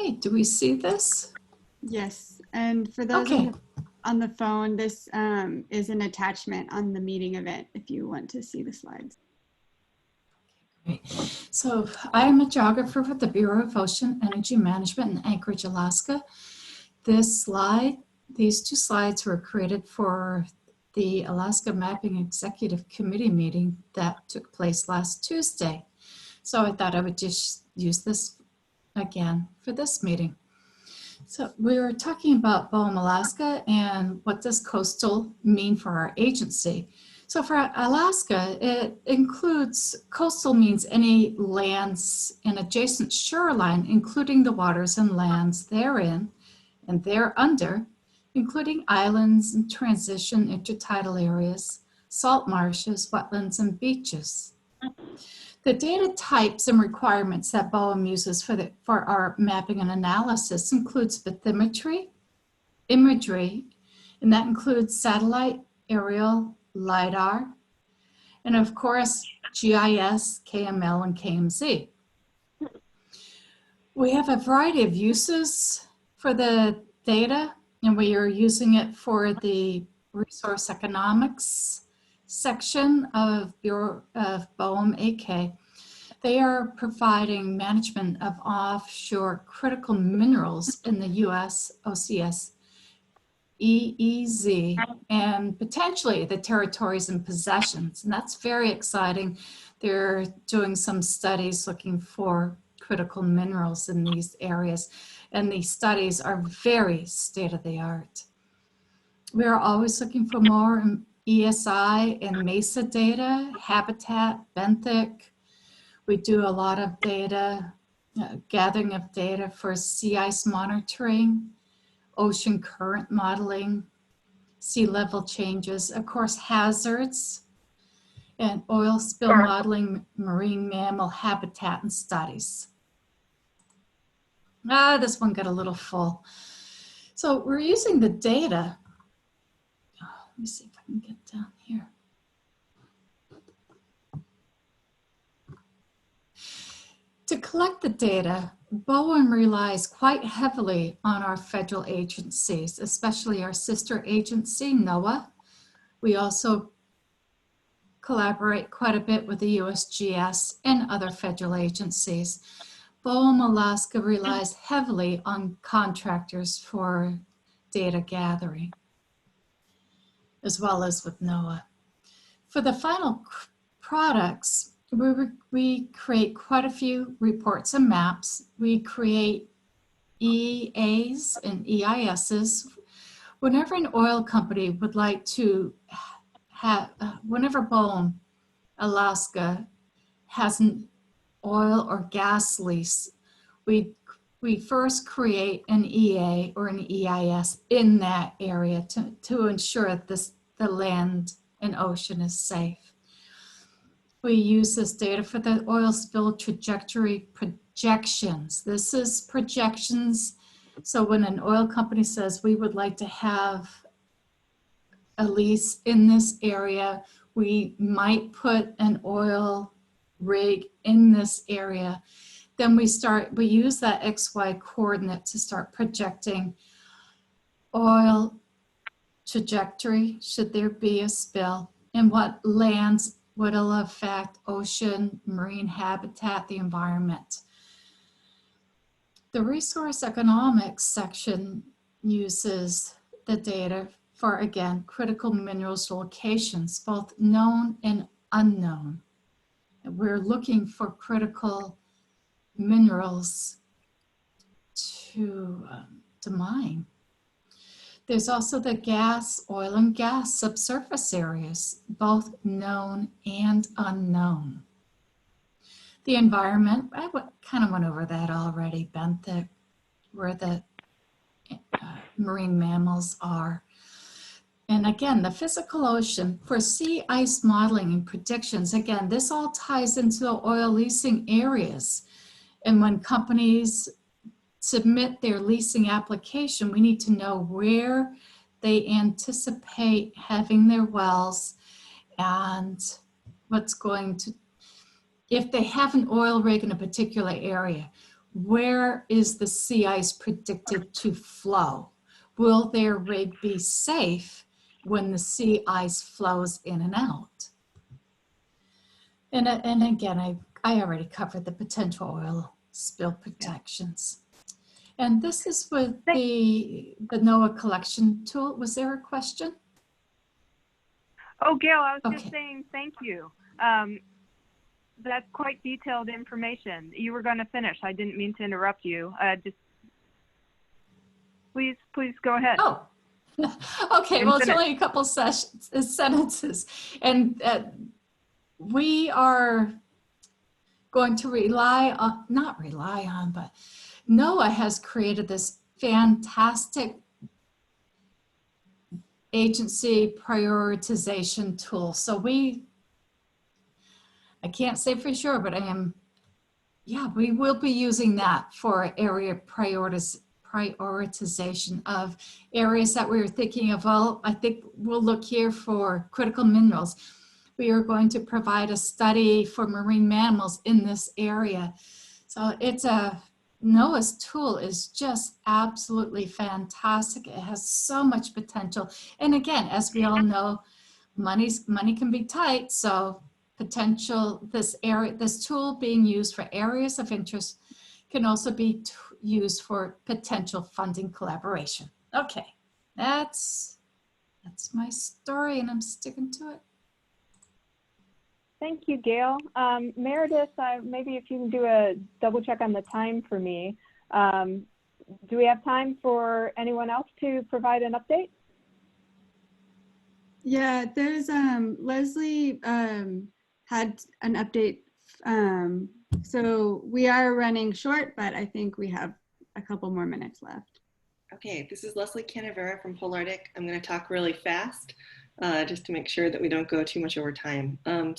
Okay, do we see this? Yes, and for those Okay. on the phone, this is an attachment on the meeting event if you want to see the slides. Great. So I am a geographer with the Bureau of Ocean Energy Management in Anchorage, Alaska. These two slides were created for the Alaska Mapping Executive Committee meeting that took place last Tuesday. So I thought I would just use this again for this meeting. So we were talking about BOEM, Alaska, and what does coastal mean for our agency. So for Alaska, it includes, coastal means any lands and adjacent shoreline, including the waters and lands therein and thereunder, including islands and transition intertidal areas, salt marshes, wetlands, and beaches. The data types and requirements that BOEM uses for our mapping and analysis includes bathymetry, imagery, and that includes satellite, aerial, LiDAR, and of course, GIS, KML, and KMZ. We have a variety of uses for the data, and we are using it for the resource economics section of Bureau of BOEM AK. They are providing management of offshore critical minerals in the US, OCS, EEZ, and potentially the territories and possessions. And that's very exciting. They're doing some studies looking for critical minerals in these areas. And these studies are very state-of-the-art. We are always looking for more ESI and MESA data, habitat, benthic. We do a lot of data, gathering of data for sea ice monitoring, ocean current modeling, sea level changes, of course, hazards, and oil spill modeling, marine mammal habitat and studies. This one got a little full. So we're using the data. Let me see if I can get down here. To collect the data, BOEM relies quite heavily on our federal agencies, especially our sister agency, NOAA. We also collaborate quite a bit with the USGS and other federal agencies. BOEM Alaska relies heavily on contractors for data gathering, as well as with NOAA. For the final products, we create quite a few reports and maps. We create EAs and EISs. Whenever an oil company would like to have, whenever BOEM Alaska has an oil or gas lease, we first create an EA or an EIS in that area to ensure the land and ocean is safe. We use this data for the oil spill trajectory projections. This is projections. So when an oil company says we would like to have a lease in this area, we might put an oil rig in this area. Then we use that XY coordinate to start projecting oil trajectory, should there be a spill, and what lands will affect ocean, marine habitat, the environment. The resource economics section uses the data for, again, critical minerals locations, both known and unknown. We're looking for critical minerals to mine. There's also the oil and gas subsurface areas, both known and unknown. The environment, I kind of went over that already, benthic, where the marine mammals are. And again, the physical ocean for sea ice modeling and predictions. Again, this all ties into the oil leasing areas. And when companies submit their leasing application, we need to know where they anticipate having their wells and what's going to, if they have an oil rig in a particular area, where is the sea ice predicted to flow? Will their rig be safe when the sea ice flows in and out? And again, I already covered the potential oil spill protections. And this is with the NOAA collection tool. Was there a question? Oh, Gail, I was Okay. just saying thank you. That's quite detailed information. You were going to finish. I didn't mean to interrupt you. Please go ahead. Oh, okay. Well, it's only a couple sentences. And we are going to not rely on, but NOAA has created this fantastic agency prioritization tool. So I can't say for sure, but we will be using that for area prioritization of areas that we were thinking of. Well, I think we'll look here for critical minerals. We are going to provide a study for marine mammals in this area. So NOAA's tool is just absolutely fantastic. It has so much potential. And again, as we all know, money can be tight. So this tool being used for areas of interest can also be used for potential funding collaboration. Okay, that's my story, and I'm sticking to it. Thank you, Gail. Meredith, maybe if you can do a double check on the time for me. Do we have time for anyone else to provide an update? Yeah, there's Leslie had an update. So we are running short, but I think we have a couple more minutes left. Okay, this is Leslie Canavera from PolarTREC. I'm going to talk really fast just to make sure that we don't go too much over time. What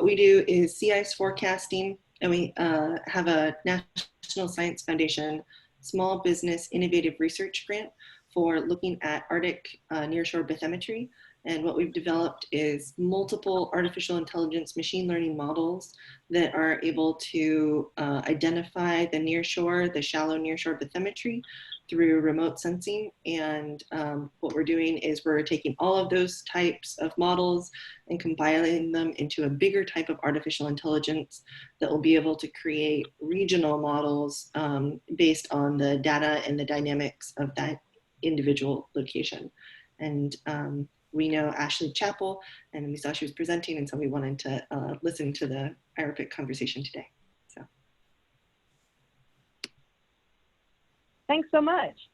we do is sea ice forecasting, and we have a National Science Foundation Small Business Innovative Research Grant for looking at Arctic nearshore bathymetry. And what we've developed is multiple artificial intelligence machine learning models that are able to identify the nearshore, the shallow nearshore bathymetry through remote sensing. And what we're doing is we're taking all of those types of models and compiling them into a bigger type of artificial intelligence that will be able to create regional models based on the data and the dynamics of that individual location. And we know Ashley Chappell, and we saw she was presenting, and so we wanted to listen to the ARCUS conversation today. So, thanks so much.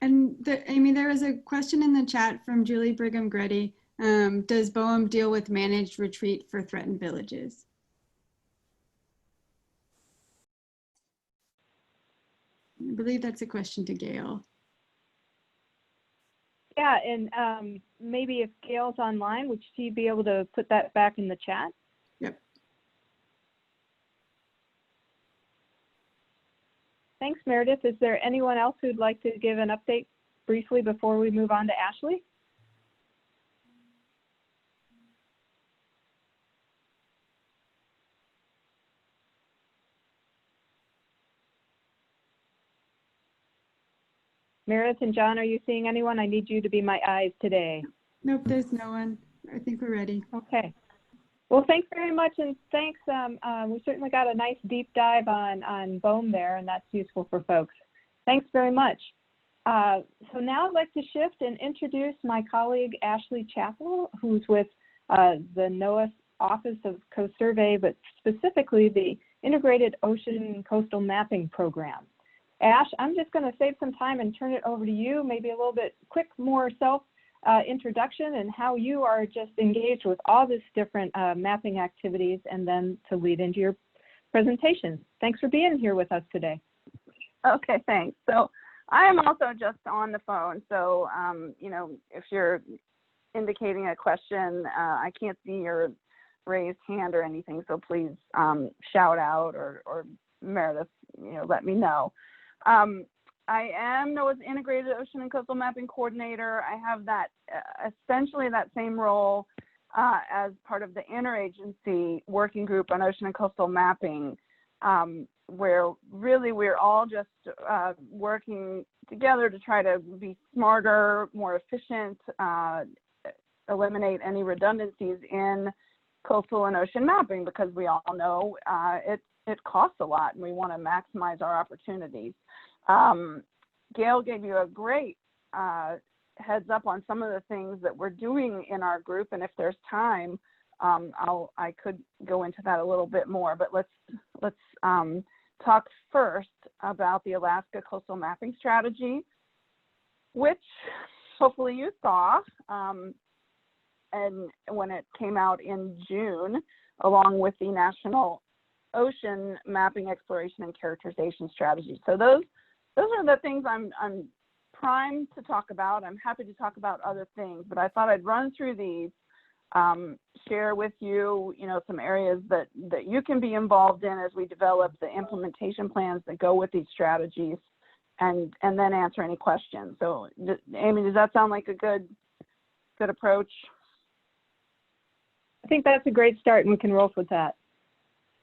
And Amy, there was a question in the chat from Julie Brigham-Grady. Does BOEM deal with managed retreat for threatened villages? I believe that's a question to Gail. Yeah, and maybe if Gail's online, would she be able to put that back in the chat? Yep. Thanks, Meredith. Is there anyone else who'd like to give an update briefly before we move on to Ashley? Meredith and John, are you seeing anyone? I need you to be my eyes today. Nope, there's no one. I think we're ready. Okay. Well, thanks very much, and thanks. We certainly got a nice deep dive on BOEM there, and that's useful for folks. Thanks very much. So now I'd like to shift and introduce my colleague, Ashley Chappell, who's with the NOAA Office of Coast Survey, but specifically the Integrated Ocean and Coastal Mapping Program. Ash, I'm just going to save some time and turn it over to you, maybe a little bit quick, more self-introduction and how you are just engaged with all this different mapping activities, and then to lead into your presentation. Thanks for being here with us today. Okay, thanks. So I am also just on the phone. So, you know, if you're indicating a question, I can't see your raised hand or anything. So please shout out or Meredith, you know, let me know. I am NOAA's Integrated Ocean and Coastal Mapping Coordinator. I have that essentially that same role as part of the interagency working group on ocean and coastal mapping, where really we're all just working together to try to be smarter, more efficient, eliminate any redundancies in coastal and ocean mapping, because we all know it costs a lot and we want to maximize our opportunities. Gail gave you a great heads up on some of the things that we're doing in our group, and if there's time, I could go into that a little bit more, but let's talk first about the Alaska Coastal Mapping Strategy, which hopefully you saw, and when it came out in June, along with the National Ocean Mapping, Exploration, and Characterization Strategy. So those are the things I'm primed to talk about. I'm happy to talk about other things, but I thought I'd run through these, share with you, some areas that you can be involved in as we develop the implementation plans that go with these strategies, and then answer any questions. So, Amy, does that sound like a good approach? I think that's a great start, and we can roll with that.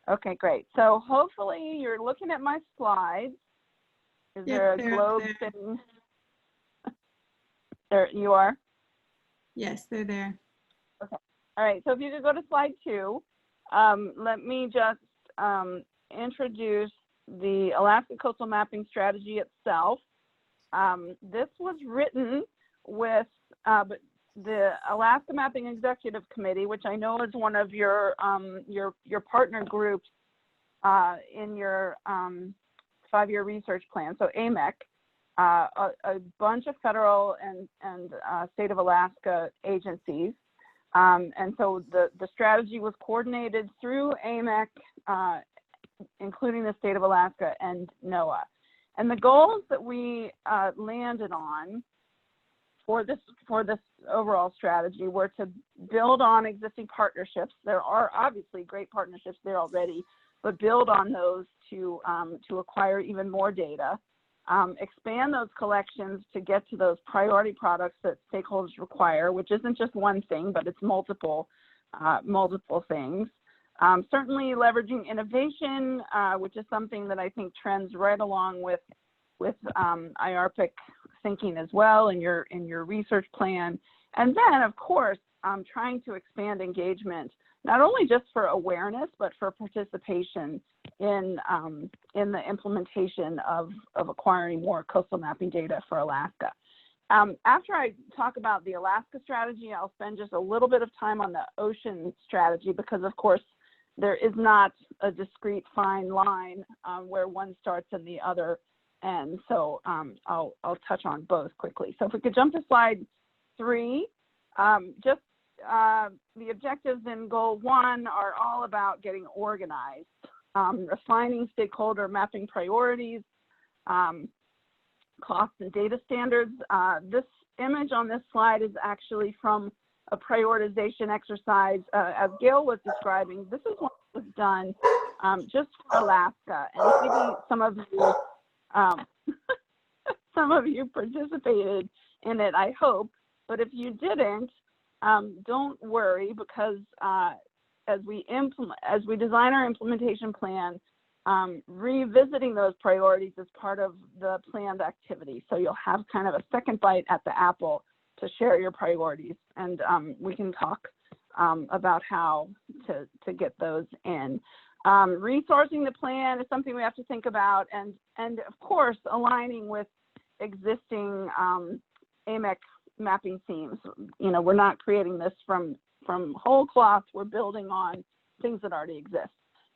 Okay, great. So hopefully you're looking at my slides. Is there a globe thing? There you are? Yes, they're there. Okay. All right, so if you could go to slide 2, let me just introduce the Alaska Coastal Mapping Strategy itself. This was written with the Alaska Mapping Executive Committee, which I know is one of your partner groups in your 5-year research plan, so AMEC, a bunch of federal and state of Alaska agencies. And so the strategy was coordinated through AMEC, including the state of Alaska and NOAA. And the goals that we landed on for this overall strategy were to build on existing partnerships. There are obviously great partnerships there already, but build on those to acquire even more data, expand those collections to get to those priority products that stakeholders require, which isn't just one thing, but it's multiple things. Certainly leveraging innovation, which is something that I think trends right along with IARPIC thinking as well in your research plan. And then, of course, trying to expand engagement, not only just for awareness, but for participation in the implementation of acquiring more coastal mapping data for Alaska. After I talk about the Alaska strategy, I'll spend just a little bit of time on the ocean strategy, because of course there is not a discrete fine line where one starts and the other ends. So I'll touch on both quickly. So if we could jump to slide 3, just the objectives in goal 1 are all about getting organized, refining stakeholder mapping priorities, cost and data standards. This image on this slide is actually from a prioritization exercise, as Gail was describing. This is what was done just for Alaska, and maybe some of you participated in it, I hope, but if you didn't, don't worry, because as we design our implementation plan, revisiting those priorities is part of the planned activity. So you'll have kind of a second bite at the apple to share your priorities, and we can talk about how to get those in. Resourcing the plan is something we have to think about, and of course aligning with existing AMEC mapping themes. We're not creating this from whole cloth. We're building on things that already exist,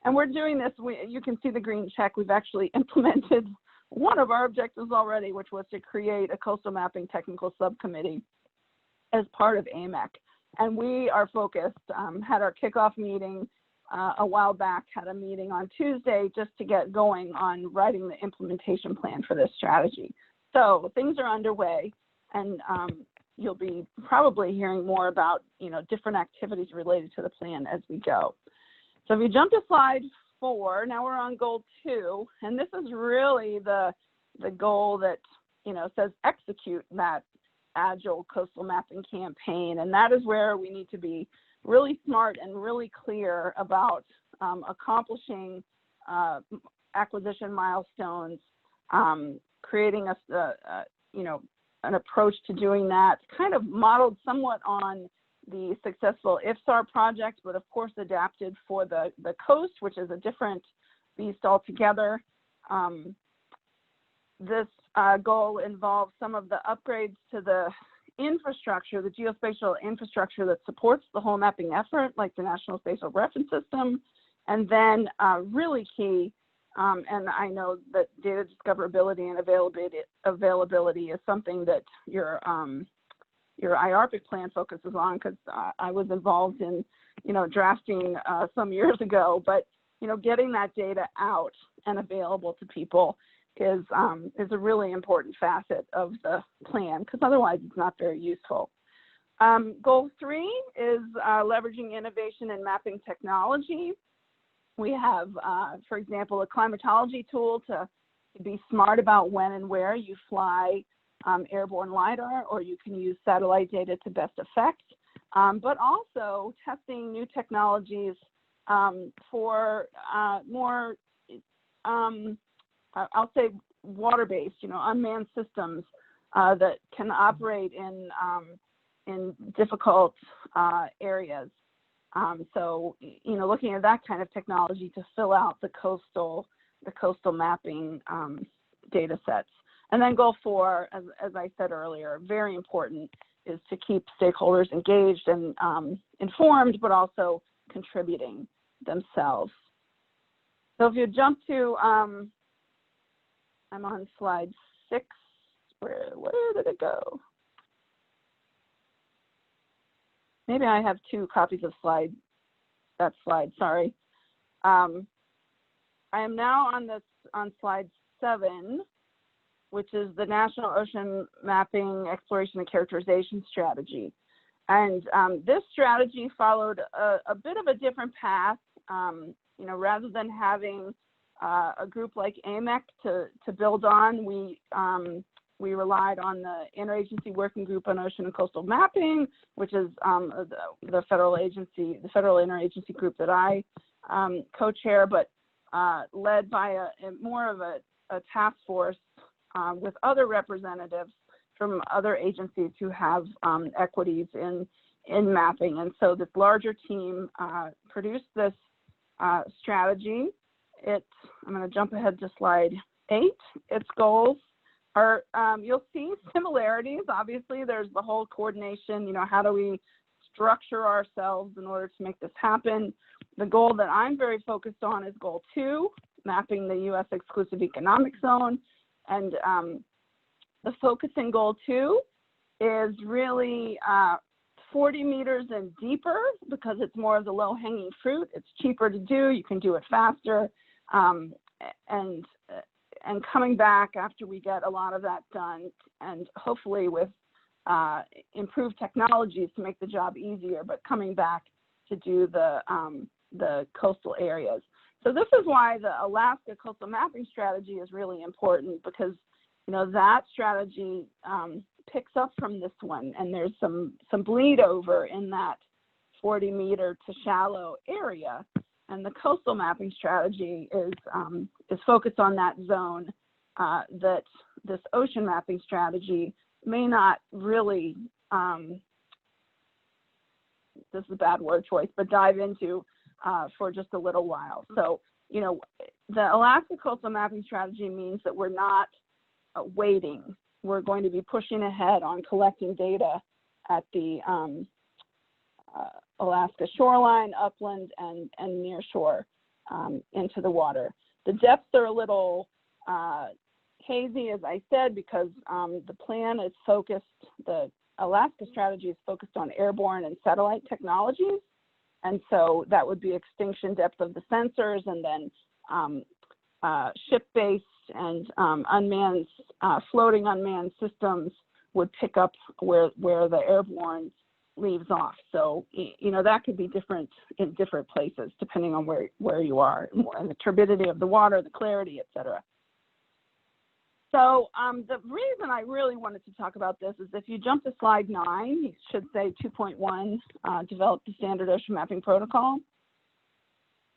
and we're doing this. You can see the green check. We've actually implemented one of our objectives already, which was to create a coastal mapping technical subcommittee as part of AMEC, and we are focused. Had our kickoff meeting a while back, had a meeting on Tuesday just to get going on writing the implementation plan for this strategy. So things are underway, and you'll be probably hearing more about different activities related to the plan as we go. So if you jump to slide 4, now we're on goal 2, and this is really the goal that says execute that agile coastal mapping campaign. And that is where we need to be really smart and really clear about accomplishing acquisition milestones, creating an approach to doing that, kind of modeled somewhat on the successful IFSAR project, but of course adapted for the coast, which is a different beast altogether. This goal involves some of the upgrades to the infrastructure, the geospatial infrastructure that supports the whole mapping effort, like the National Spatial Reference System, and then really key, and I know that data discoverability and availability is something that your IARPIC plan focuses on, because I was involved in, drafting some years ago, but, getting that data out and available to people is a really important facet of the plan, because otherwise it's not very useful. Goal 3 is leveraging innovation in mapping technology. We have, for example, a climatology tool to be smart about when and where you fly airborne LiDAR, or you can use satellite data to best effect, but also testing new technologies for more, I'll say, water-based, unmanned systems that can operate in difficult areas. So, looking at that kind of technology to fill out the coastal mapping data sets. And then goal 4, as I said earlier, very important, is to keep stakeholders engaged and informed, but also contributing themselves. So if you jump to, I'm on slide 6. Where did it go? Maybe I have 2 copies of that slide, sorry. I am now on slide 7, which is the National Ocean Mapping, Exploration, and Characterization Strategy. And this strategy followed a bit of a different path. Rather than having a group like AMEC to build on, we relied on the Interagency Working Group on Ocean and Coastal Mapping, which is the federal interagency group that I co-chair, but led by more of a task force with other representatives from other agencies who have equities in mapping. And so this larger team produced this strategy. I'm going to jump ahead to slide 8. Its goals are, you'll see similarities. Obviously, there's the whole coordination, how do we structure ourselves in order to make this happen? The goal that I'm very focused on is goal 2, mapping the U.S. exclusive economic zone. And the focus in goal 2 is really 40 meters and deeper, because it's more of the low-hanging fruit. It's cheaper to do. You can do it faster. And coming back after we get a lot of that done, and hopefully with improved technologies to make the job easier, but coming back to do the coastal areas. So this is why the Alaska Coastal Mapping Strategy is really important, because that strategy picks up from this one, and there's some bleed over in that 40 meter to shallow area. And the coastal mapping strategy is focused on that zone that this ocean mapping strategy may not really, this is a bad word choice, but dive into for just a little while. So, the Alaska Coastal Mapping Strategy means that we're not waiting. We're going to be pushing ahead on collecting data at the Alaska shoreline, upland, and near shore into the water. The depths are a little hazy, as I said, because the plan is focused, the Alaska strategy is focused on airborne and satellite technologies. And so that would be extinction depth of the sensors, and then ship-based and unmanned, floating unmanned systems would pick up where the airborne leaves off. So, that could be different in different places depending on where you are, and the turbidity of the water, the clarity, et cetera. So the reason I really wanted to talk about this is if you jump to slide 9, you should say 2.1, develop the standard ocean mapping protocol.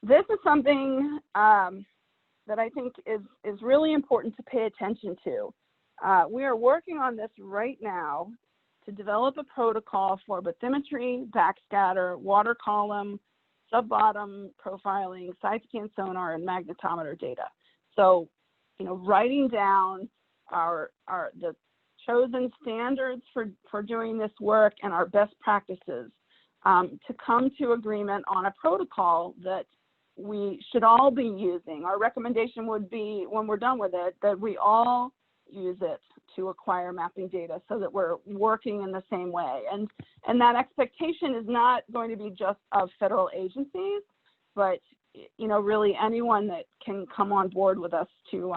This is something that I think is really important to pay attention to. We are working on this right now to develop a protocol for bathymetry, backscatter, water column, sub-bottom profiling, side-scan sonar, and magnetometer data. So, writing down the chosen standards for doing this work and our best practices to come to agreement on a protocol that we should all be using. Our recommendation would be, when we're done with it, that we all use it to acquire mapping data so that we're working in the same way. And that expectation is not going to be just of federal agencies, but really anyone that can come on board with us to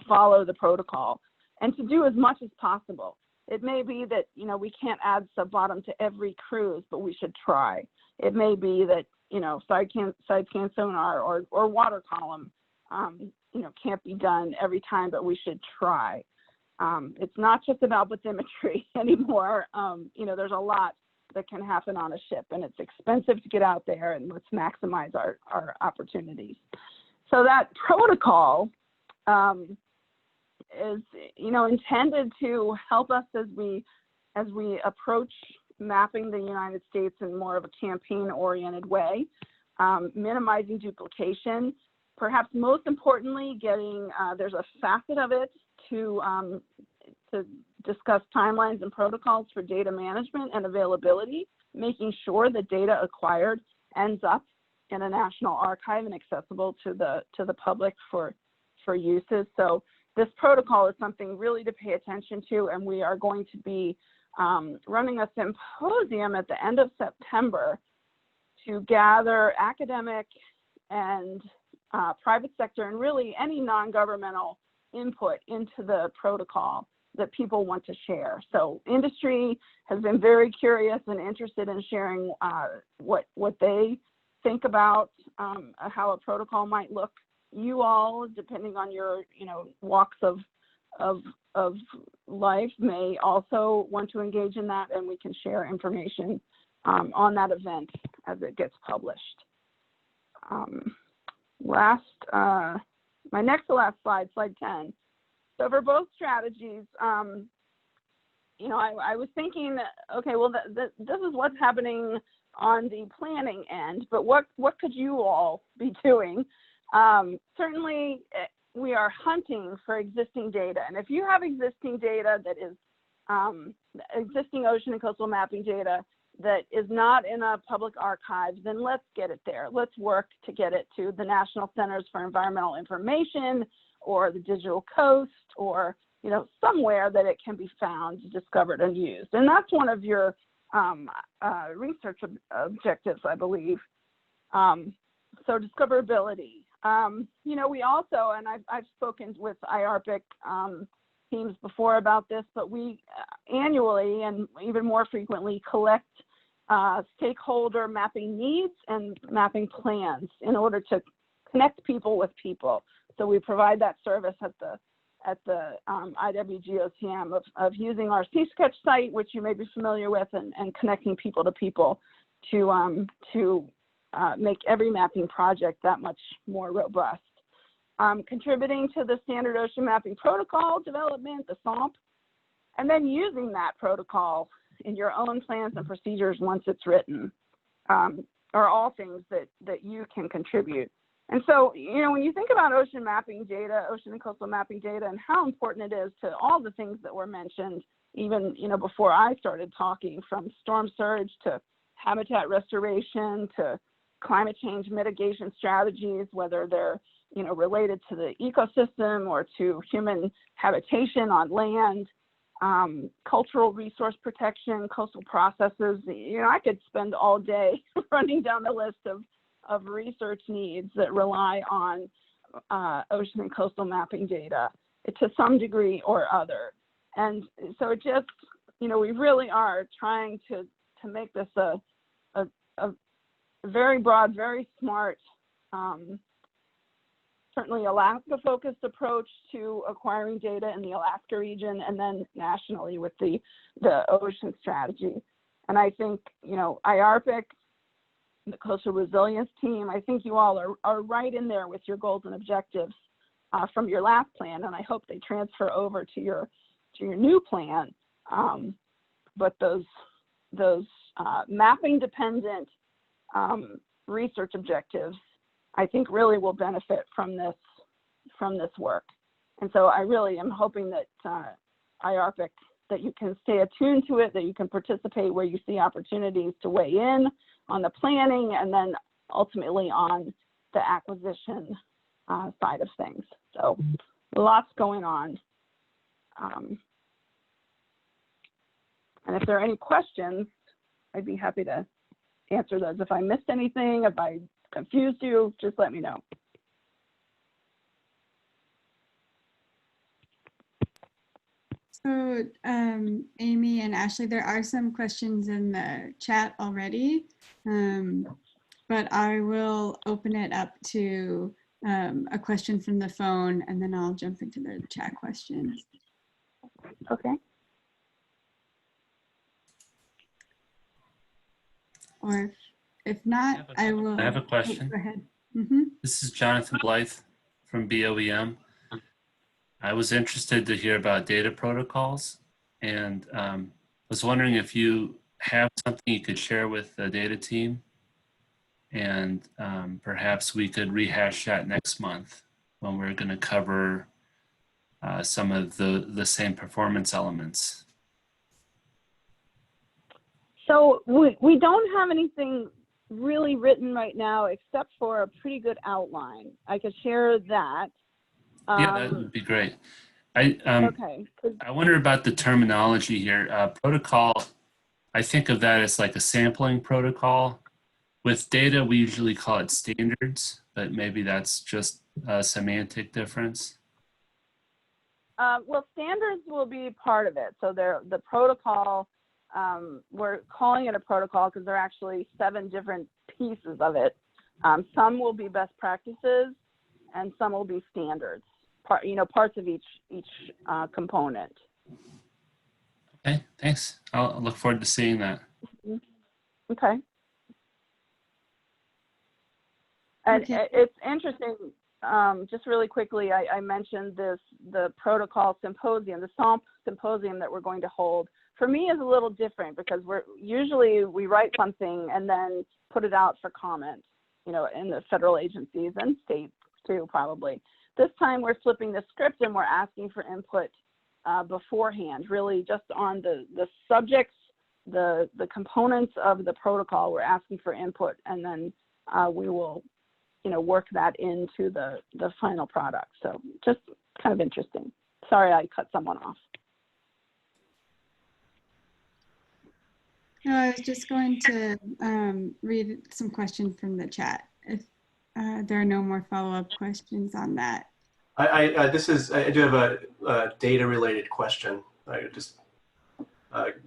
follow the protocol and to do as much as possible. It may be that, we can't add sub-bottom to every cruise, but we should try. It may be that, side-scan sonar or water column, can't be done every time, but we should try. It's not just about bathymetry anymore. There's a lot that can happen on a ship, and it's expensive to get out there, and let's maximize our opportunities. So that protocol is, intended to help us as we approach mapping the United States in more of a campaign-oriented way, minimizing duplication. Perhaps most importantly, there's a facet of it to discuss timelines and protocols for data management and availability, making sure that data acquired ends up in a national archive and accessible to the public for uses. So this protocol is something really to pay attention to, and we are going to be running a symposium at the end of September to gather academic and private sector and really any non-governmental input into the protocol that people want to share. So industry has been very curious and interested in sharing what they think about how a protocol might look. You all, depending on your walks of life, may also want to engage in that, and we can share information on that event as it gets published. My next to last slide, slide 10. So for both strategies, I was thinking, okay, well, this is what's happening on the planning end, but what could you all be doing? Certainly, we are hunting for existing data. And if you have existing data that is existing ocean and coastal mapping data that is not in a public archive, then let's get it there. Let's work to get it to the National Centers for Environmental Information or the Digital Coast, or somewhere that it can be found, discovered, and used. And that's one of your research objectives, I believe. So discoverability. We also, and I've spoken with IARPIC teams before about this, but we annually and even more frequently collect stakeholder mapping needs and mapping plans in order to connect people with people. So we provide that service at the IWGOCM of using our C-Sketch site, which you may be familiar with, and connecting people to people to make every mapping project that much more robust. Contributing to the standard ocean mapping protocol development, the SOMP, and then using that protocol in your own plans and procedures once it's written, are all things that you can contribute. And so, when you think about ocean mapping data, ocean and coastal mapping data, and how important it is to all the things that were mentioned, even, before I started talking, from storm surge to habitat restoration to climate change mitigation strategies, whether they're, related to the ecosystem or to human habitation on land, cultural resource protection, coastal processes. I could spend all day running down the list of research needs that rely on ocean and coastal mapping data to some degree or other. And so it just, we really are trying to make this a very broad, very smart certainly Alaska-focused approach to acquiring data in the Alaska region, and then nationally with the ocean strategy. And I think, you know, IARPC, the coastal resilience team, I think you all are right in there with your goals and objectives from your last plan, and I hope they transfer over to your new plan. But those mapping dependent research objectives, I think really will benefit from this work. And so I really am hoping that IARPC, that you can stay attuned to it, that you can participate where you see opportunities to weigh in on the planning, and then ultimately on the acquisition side of things. So lots going on. And if there are any questions, I'd be happy to answer those. If I missed anything, if I confused you, just let me know. So Amy and Ashley, there are some questions in the chat already, but I will open it up to a question from the phone, and then I'll jump into the chat questions. Okay. Or if not, I will. I have a question. Go ahead. This is Jonathan Blythe from BOEM. I was interested to hear about data protocols, and was wondering if you have something you could share with the data team, and perhaps we could rehash that next month when we're going to cover some of the same performance elements. So we don't have anything really written right now except for a pretty good outline. I could share that. Yeah, that would be great. I Okay. wonder about the terminology here. Protocol, I think of that as like a sampling protocol. With data, we usually call it standards, but maybe that's just a semantic difference. Well, standards will be part of it. So the protocol, we're calling it a protocol because there are actually 7 different pieces of it. Some will be best practices, and some will be standards. Parts of each component. Okay, thanks. I'll look forward to seeing that. Okay. And it's interesting, just really quickly, I mentioned the protocol symposium, the SOMP symposium that we're going to hold. For me is a little different because we write something and then put it out for comment, in the federal agencies and states too, probably. This time we're flipping the script and we're asking for input beforehand, really just on the subjects, the components of the protocol. We're asking for input, and then we will, work that into the final product. So just kind of interesting. Sorry, I cut someone off. No, I was just going to read some questions from the chat. If there are no more follow-up questions on that. I do have a data-related question. I just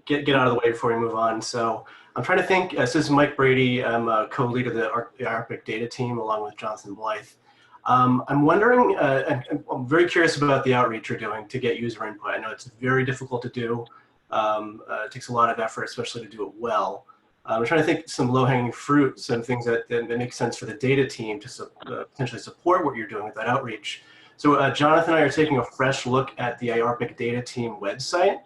get out of the way before we move on. So I'm trying to think. This is Mike Brady. I'm a co-lead of the ARCUS data team along with Jonathan Blythe. I'm wondering, I'm very curious about the outreach you're doing to get user input. I know it's very difficult to do. It takes a lot of effort, especially to do it well. I'm trying to think some low-hanging fruit, some things that make sense for the data team to potentially support what you're doing with that outreach. So Jonathan and I are taking a fresh look at the IARPC data team website.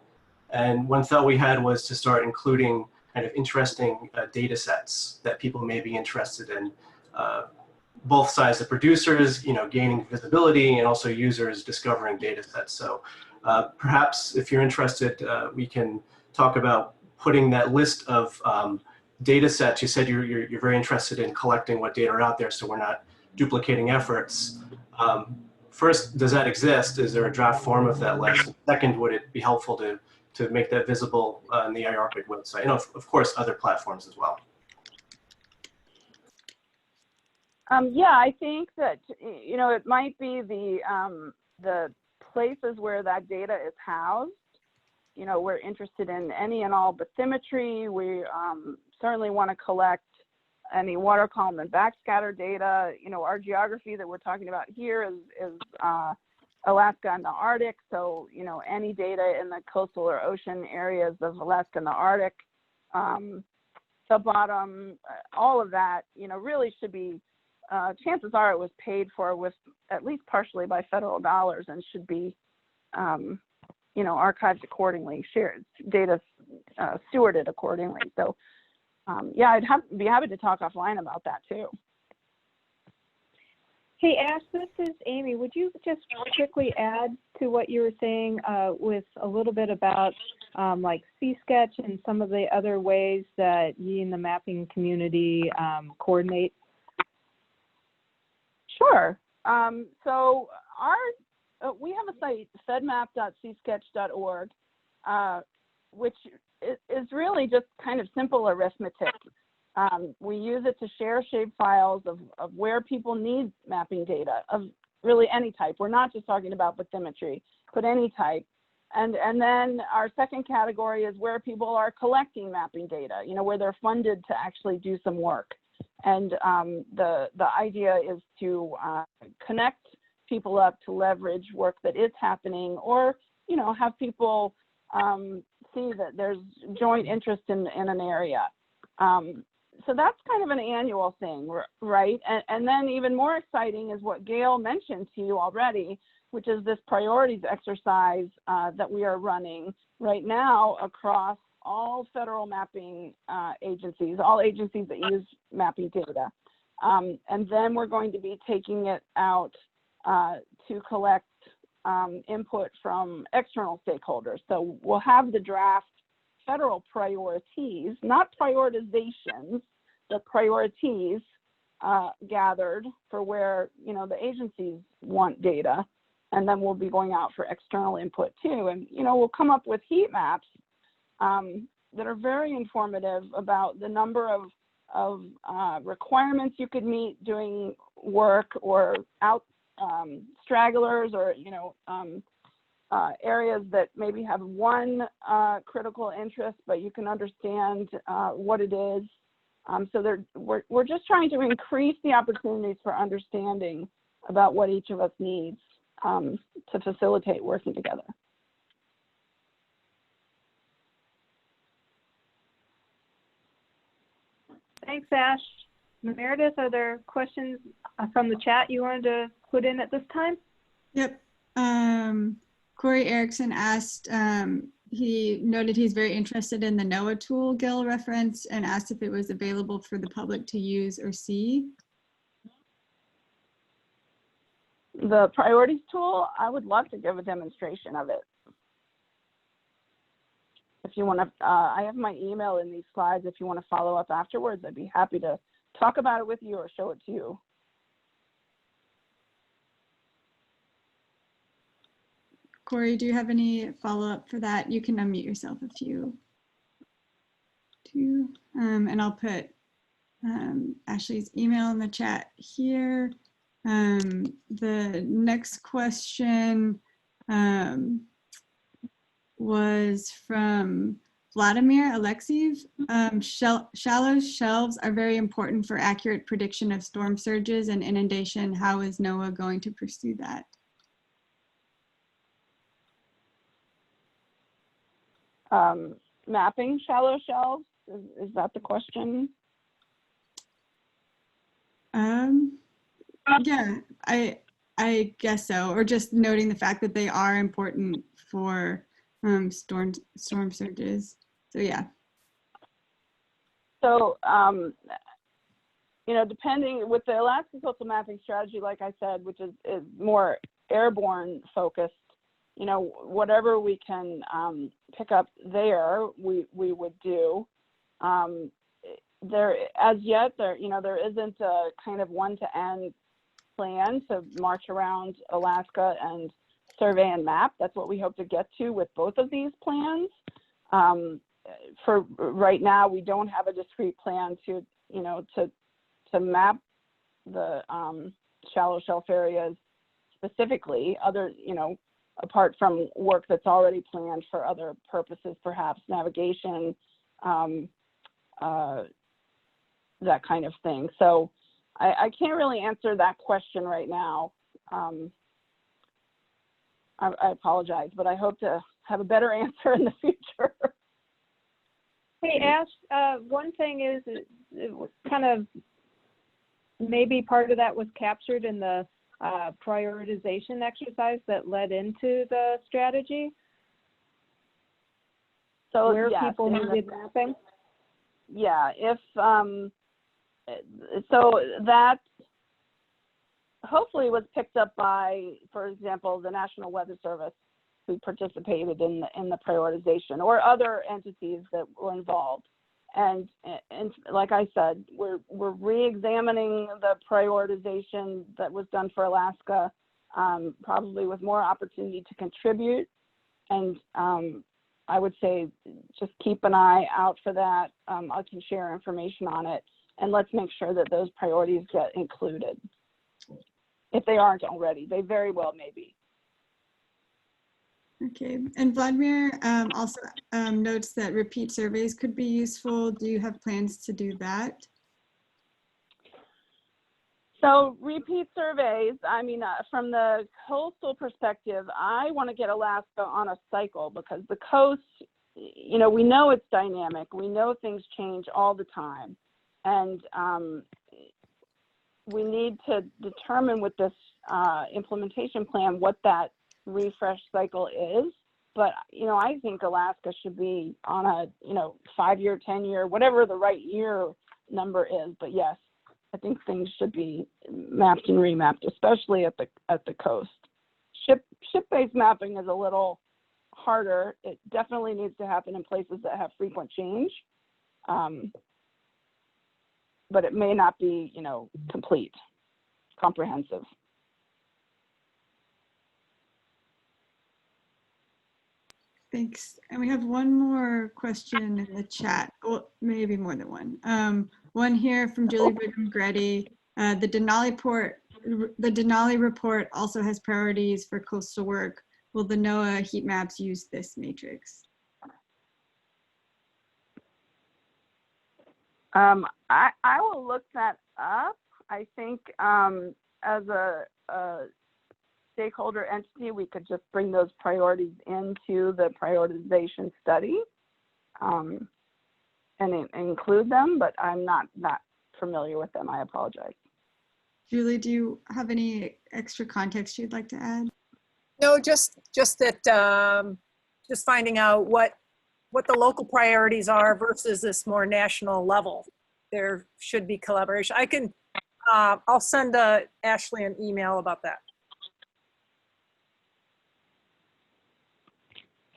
And one thought we had was to start including kind of interesting data sets that people may be interested in. Both sides, the producers, gaining visibility, and also users discovering data sets. So perhaps if you're interested, we can talk about putting that list of data sets. You said you're very interested in collecting what data are out there, so we're not duplicating efforts. First, does that exist? Is there a draft form of that list? Second, would it be helpful to make that visible on the IARPC website? And of course, other platforms as well. Yeah, I think that, it might be the places where that data is housed. We're interested in any and all bathymetry. We certainly want to collect any water column and backscatter data. You know, our geography that we're talking about here is Alaska and the Arctic. So, you know, any data in the coastal or ocean areas of Alaska and the Arctic, the bottom, all of that, you know, really should be, chances are it was paid for with at least partially by federal dollars and should be, you know, archived accordingly, shared data stewarded accordingly. So, yeah, I'd be happy to talk offline about that too. Hey, Ash, this is Amy. Would you just quickly add to what you were saying with a little bit about like C-Sketch and some of the other ways that you in the mapping community coordinate? Sure. So we have a site, fedmap.csketch.org, which is really just kind of simple arithmetic. We use it to share shape files of where people need mapping data of really any type. We're not just talking about bathymetry, but any type. And then our second category is where people are collecting mapping data, you know, where they're funded to actually do some work. And the idea is to connect people up to leverage work that is happening, or, you know, have people see that there's joint interest in an area. So that's kind of an annual thing, right? And then even more exciting is what Gail mentioned to you already, which is this priorities exercise that we are running right now across all federal mapping agencies, all agencies that use mapping data. And then we're going to be taking it out to collect input from external stakeholders. So we'll have the draft federal priorities, not prioritizations, the priorities gathered for where, you know, the agencies want data, and then we'll be going out for external input too. And, you know, we'll come up with heat maps that are very informative about the number of requirements you could meet doing work, or out stragglers, or, you know, areas that maybe have one critical interest, but you can understand what it is. So we're just trying to increase the opportunities for understanding about what each of us needs to facilitate working together. Thanks, Ash. Meredith, are there questions from the chat you wanted to put in at this time? Yep. Corey Erickson asked, he noted he's very interested in the NOAA tool Gil referenced, and asked if it was available for the public to use or see. The priorities tool, I would love to give a demonstration of it. If you want to, I have my email in these slides. If you want to follow up afterwards, I'd be happy to talk about it with you or show it to you. Corey, do you have any follow-up for that? You can unmute yourself if you do. And I'll put Ashley's email in the chat here. The next question was from Vladimir Alexiev. Shallow shelves are very important for accurate prediction of storm surges and inundation. How is NOAA going to pursue that? Mapping shallow shelves, is that the question? Yeah, I guess so, or just noting the fact that they are important for storm surges. So yeah. So you know, depending with the Alaska Coastal Mapping Strategy, like I said, which is more airborne focused, you know, whatever we can pick up there, we would do. There, as yet, you know, there isn't a kind of one-to-end plan to march around Alaska and survey and map. That's what we hope to get to with both of these plans. For right now, we don't have a discrete plan to, you know, to map the shallow shelf areas specifically, other, you know, apart from work that's already planned for other purposes, perhaps navigation, that kind of thing. So I can't really answer that question right now. I apologize, but I hope to have a better answer in the future. Hey, Ash, one thing is it was kind of maybe part of that was captured in the prioritization exercise that led into the strategy. So where yes, people needed mapping? Yeah, if so that hopefully was picked up by, for example, the National Weather Service, who participated in the prioritization, or other entities that were involved. And like I said, we're re-examining the prioritization that was done for Alaska, probably with more opportunity to contribute. And I would say just keep an eye out for that. I can share information on it, and let's make sure that those priorities get included. If they aren't already, they very well may be. Okay, and Vladimir also notes that repeat surveys could be useful. Do you have plans to do that? So repeat surveys, I mean, from the coastal perspective, I want to get Alaska on a cycle, because the coast, you know, we know it's dynamic. We know things change all the time. And we need to determine with this implementation plan what that refresh cycle is. But, you know, I think Alaska should be on a, 5-year, 10-year, whatever the right year number is. But yes, I think things should be mapped and remapped, especially at the coast. Ship-based mapping is a little harder. It definitely needs to happen in places that have frequent change. But it may not be, complete, comprehensive. Thanks. And we have one more question in the chat. Well, maybe more than one. One here from Julie Brigham-Grady. The Denali report also has priorities for coastal work. Will the NOAA heat maps use this matrix? I will look that up. I think as a stakeholder entity, we could just bring those priorities into the prioritization study and include them, but I'm not familiar with them. I apologize. Julie, do you have any extra context you'd like to add? No, just that just finding out what the local priorities are versus this more national level. There should be collaboration. I'll send Ashley an email about that.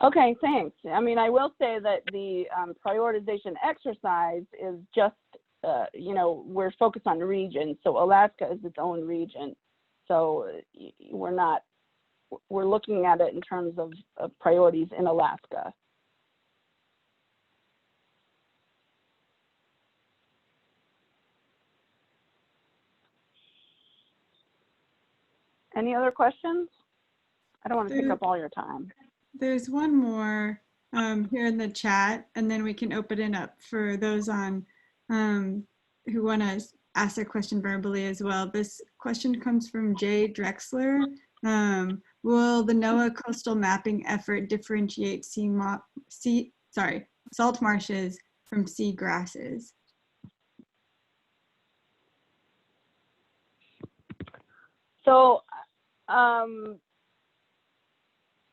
Okay, thanks. I mean, I will say that the prioritization exercise is just, we're focused on region. So Alaska is its own region. So we're looking at it in terms of priorities in Alaska. Any other questions? I don't want to take up all your time. There's one more here in the chat, and then we can open it up for those on who want to ask a question verbally as well. This question comes from Jay Drexler. Will the NOAA coastal mapping effort differentiate salt marshes from sea grasses? So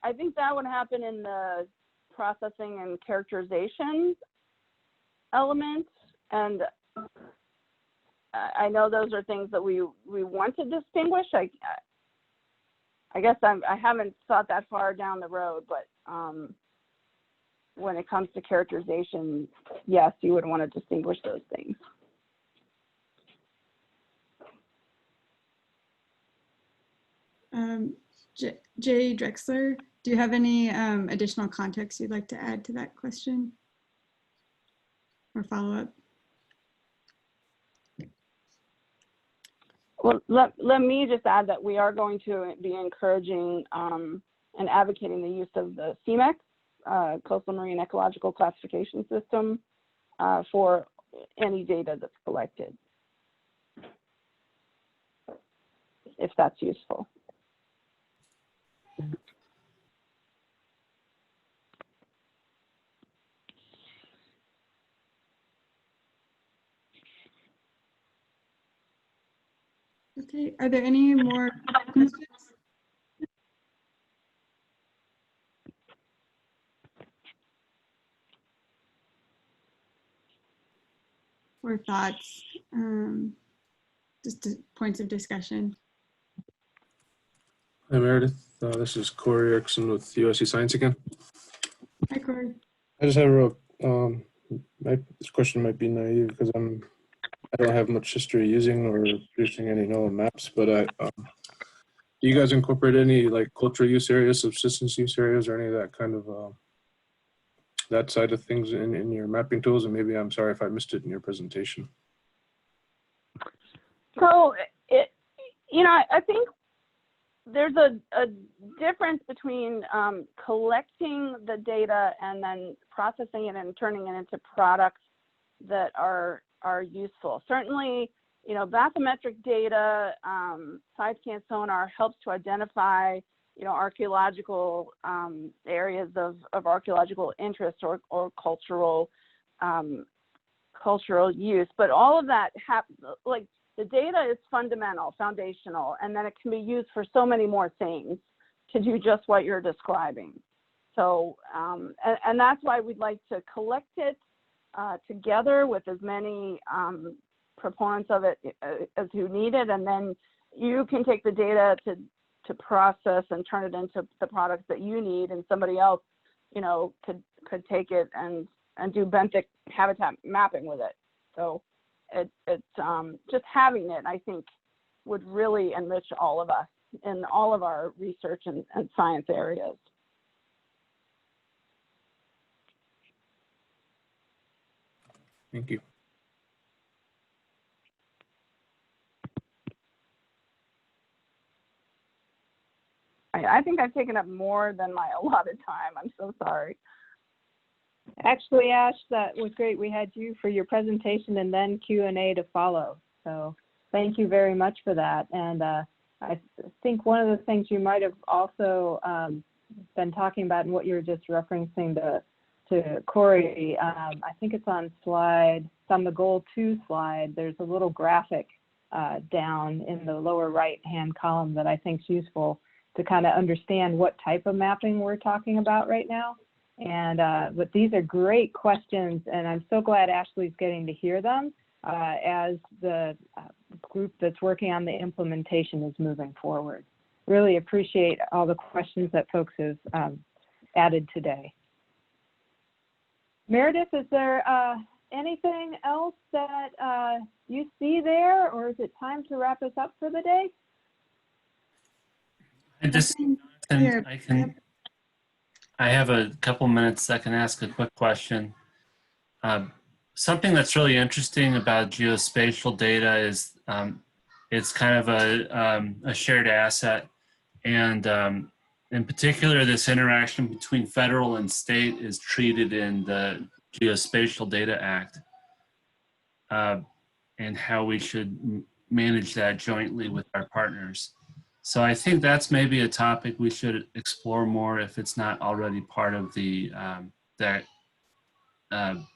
I think that would happen in the processing and characterization elements. And I know those are things that we want to distinguish. I guess I haven't thought that far down the road, but when it comes to characterization, yes, you would want to distinguish those things. Jay Drexler, do you have any additional context you'd like to add to that question or follow up? Well, let me just add that we are going to be encouraging and advocating the use of the CMEX, Coastal Marine Ecological Classification System, for any data that's collected, if that's useful. Okay, are there any more questions or thoughts? Just points of discussion. Hi, Meredith. This is Corey Erickson with USC Science again. Hi, Corey. I just have a, this question might be naive because I don't have much history using or producing any NOAA maps, but do you guys incorporate any like cultural use areas, subsistence use areas, or any of that kind of, that side of things in your mapping tools? And maybe, I'm sorry if I missed it in your presentation. So, I think there's a difference between collecting the data and then processing it and turning it into products that are useful. Certainly, bathymetric data, side-scan sonar helps to identify, archaeological areas of archaeological interest or cultural use. But all of that, the data is fundamental, foundational, and then it can be used for so many more things to do just what you're describing. So, and that's why we'd like to collect it together with as many proponents of it as who need it, and then you can take the data to process and turn it into the products that you need, and somebody else, could take it and do benthic habitat mapping with it. So it's just having it, I think, would really enrich all of us in all of our research and science areas. Thank you. I think I've taken up more than my allotted time. I'm so sorry. Actually, Ash, that was great. We had you for your presentation and then Q&A to follow. So thank you very much for that. And I think one of the things you might have also been talking about and what you were just referencing to Corey, I think it's on the goal 2 slide, there's a little graphic down in the lower right-hand column that I think is useful to kind of understand what type of mapping we're talking about right now. And but these are great questions, and I'm so glad Ashley's getting to hear them as the group that's working on the implementation is moving forward. Really appreciate all the questions that folks have added today. Meredith, is there anything else that you see there, or is it time to wrap us up for the day? I have a couple minutes. I can ask a quick question. Something that's really interesting about geospatial data is it's kind of a shared asset, and in particular, this interaction between federal and state is treated in the Geospatial Data Act, and how we should manage that jointly with our partners. So I think that's maybe a topic we should explore more if it's not already part of the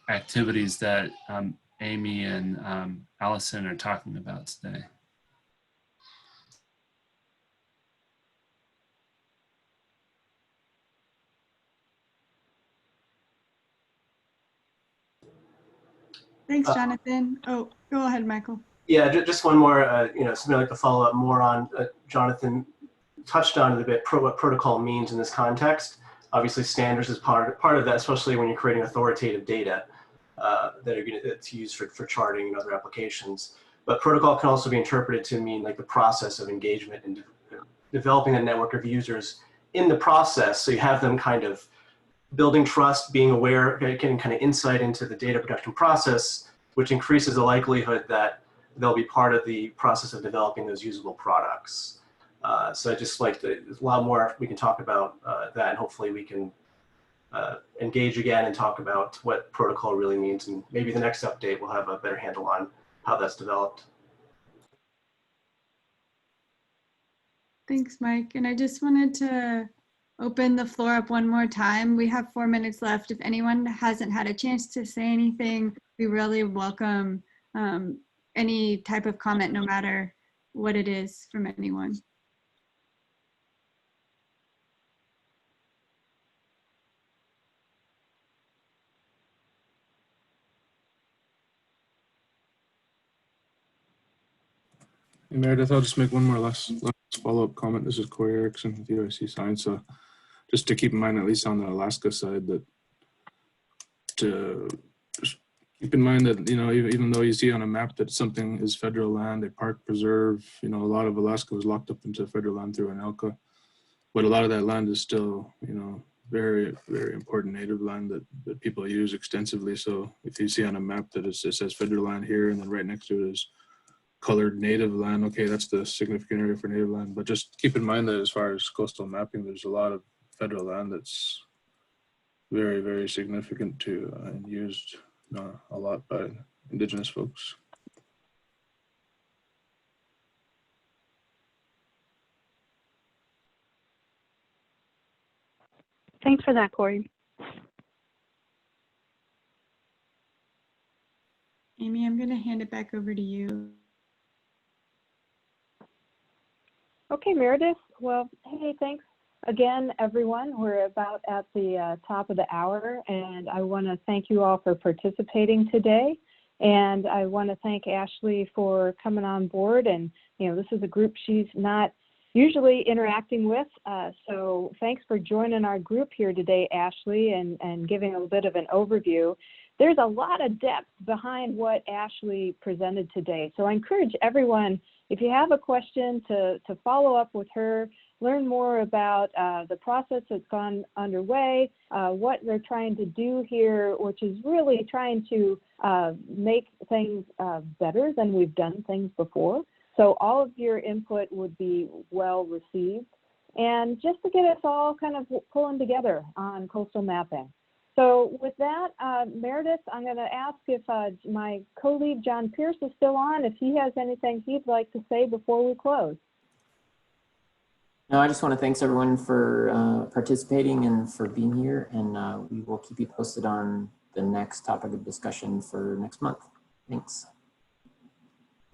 activities that Amy and Allison are talking about today. Thanks, Jonathan. Oh, go ahead, Michael. Yeah, just one more, something like to follow up more on, Jonathan touched on it a bit, what protocol means in this context. Obviously, standards is part of that, especially when you're creating authoritative data that's used for charting and other applications. But protocol can also be interpreted to mean like the process of engagement and developing a network of users in the process. So you have them kind of building trust, being aware, getting kind of insight into the data production process, which increases the likelihood that they'll be part of the process of developing those usable products. So I just like to, there's a lot more we can talk about that, and hopefully we can engage again and talk about what protocol really means. And maybe the next update we'll have a better handle on how that's developed. Thanks, Mike. And I just wanted to open the floor up one more time. We have 4 minutes left. If anyone hasn't had a chance to say anything, we really welcome any type of comment, no matter what it is, from anyone. Hey, Meredith, I'll just make one more last follow-up comment. This is Corey Erickson with UIC Science. Just to keep in mind, at least on the Alaska side, that to just keep in mind that, you know, even though you see on a map that something is federal land, a park preserve, you know, a lot of Alaska was locked up into federal land through ANELCA, but a lot of that land is still, you know, very, very important native land that people use extensively. So if you see on a map that it says federal land here, and then right next to it is colored native land, okay, that's the significant area for native land. But just keep in mind that as far as coastal mapping, there's a lot of federal land that's very, very significant to and used a lot by Indigenous folks. Thanks for that, Corey. Amy, I'm going to hand it back over to you. Okay, Meredith. Well, hey, thanks again, everyone. We're about at the top of the hour, and I want to thank you all for participating today. And I want to thank Ashley for coming on board. And, you know, this is a group she's not usually interacting with. So thanks for joining our group here today, Ashley, and giving a bit of an overview. There's a lot of depth behind what Ashley presented today. So I encourage everyone, if you have a question, to follow up with her, learn more about the process that's gone underway, what they're trying to do here, which is really trying to make things better than we've done things before. So all of your input would be well received. And just to get us all kind of pulling together on coastal mapping. So with that, Meredith, I'm going to ask if my co-lead John Pierce is still on, if he has anything he'd like to say before we close. No, I just want to thanks everyone for participating and for being here, and we will keep you posted on the next topic of discussion for next month. Thanks.